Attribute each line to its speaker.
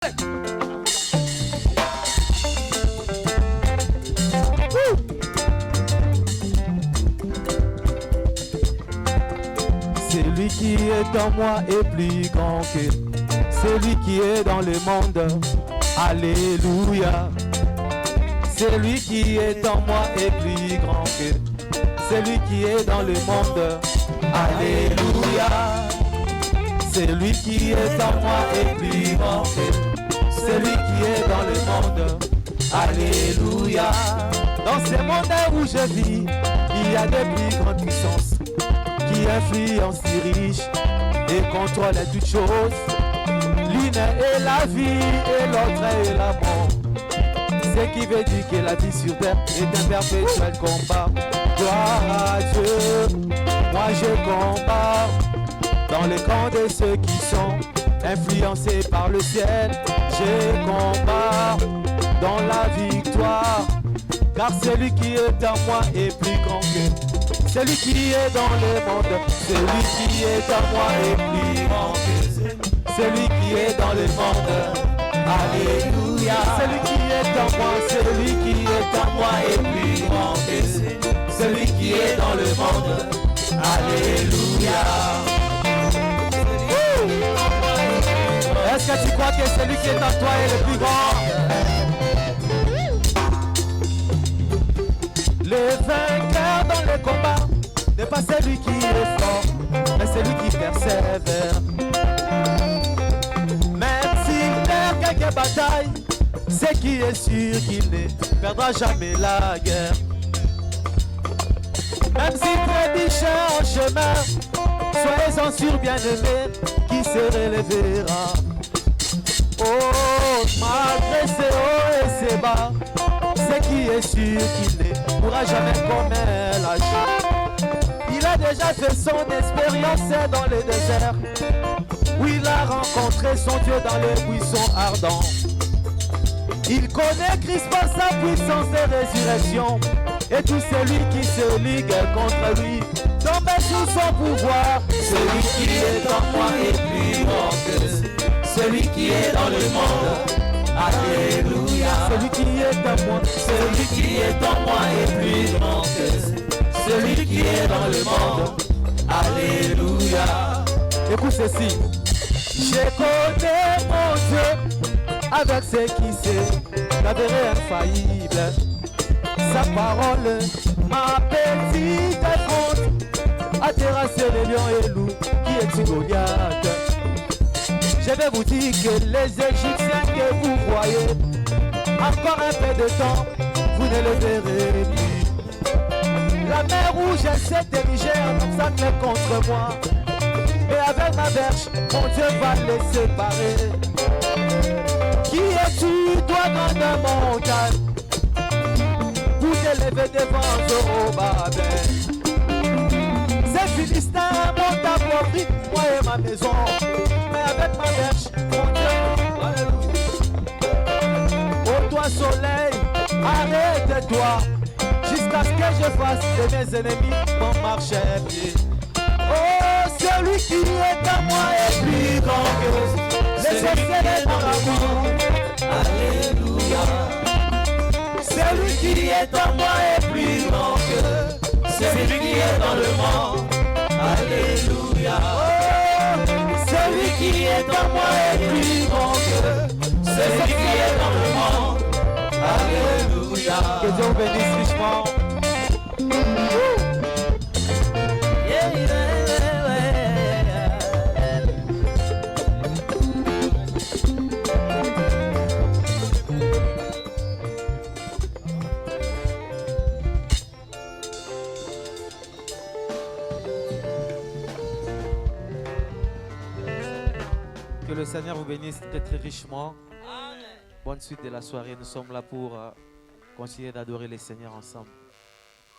Speaker 1: Celui qui est en moi est plus grand que celui qui est dans le monde. Alléluia. Celui qui est en moi est plus grand que celui qui est dans le monde. Alléluia. Celui qui est en moi est plus grand que celui qui est dans le monde. Alléluia. Dans ce monde où je vis, il y a des plus grandes puissances qui influencent les riches et contrôlent toutes choses. L'une est la vie et l'autre est la mort. Ce qui veut dire que la vie sur terre est un perpétuel combat. Gloire à Dieu, moi je combats dans le camp de ceux qui sont influencés par le ciel. Je combats dans la victoire, car celui qui est en moi est plus grand que celui qui est dans le monde. Celui qui est en moi est plus grand que celui qui est dans le monde. Alléluia. Celui qui est en moi, celui qui est en moi est plus grand que celui qui est dans le monde. Alléluia. Est-ce que tu crois que celui qui est en toi est le plus grand? Le vainqueur dans le combat n'est pas celui qui est fort, mais celui qui persévère. Même s'il perd quelques batailles, c'est qui est sûr qu'il ne perdra jamais la guerre. Même si trébuche en chemin, soyez-en sûrs, bien-aimés, qui se relèvera. Oh, malgré ses hauts et ses bas, c'est qui est sûr qu'il ne pourra jamais commettre la chute. Il a déjà fait son expérience dans le désert, où il a rencontré son Dieu dans les buissons ardents. Il connaît Christ par sa puissance de résurrection, et tout celui qui se ligue contre lui tombe sous son pouvoir. Celui qui est en moi est plus grand que celui qui est dans le monde. Alléluia. Celui qui est en moi, celui qui est en moi est plus grand que celui qui est dans le monde. Alléluia. Écoute ceci. Je connais mon Dieu avec ce qui c'est l'avéré infaillible. Sa parole, ma petite fronte, a terrassé les lions et loups qui est Goliath. Je vais vous dire que les Égyptiens que vous voyez, encore un peu de temps, vous ne les verrez plus. La mer rouge s'est érigée en obstacle contre moi, et avec ma verge, mon Dieu va les séparer. Qui es-tu, toi, grande montagne, pour t'élever devant Zorobabel? Ces Philistins m'ont appauvri, moi et ma maison, mais avec ma verge, mon Dieu, alléluia. Oh toi soleil, arrête-toi, jusqu'à ce que je fasse de mes ennemis mon marché-pied. Oh, celui qui est à moi est plus grand que les sorciers dans l'amour. Alléluia. Celui qui est en moi est plus grand que celui qui est dans le monde. Alléluia. Oh, celui qui est en moi est plus grand que celui qui est dans le monde. Alléluia. Que Dieu vous bénisse richement. Que le Seigneur vous bénisse très très richement. Amen. Bonne suite de la soirée. Nous sommes là pour continuer d'adorer le Seigneur ensemble.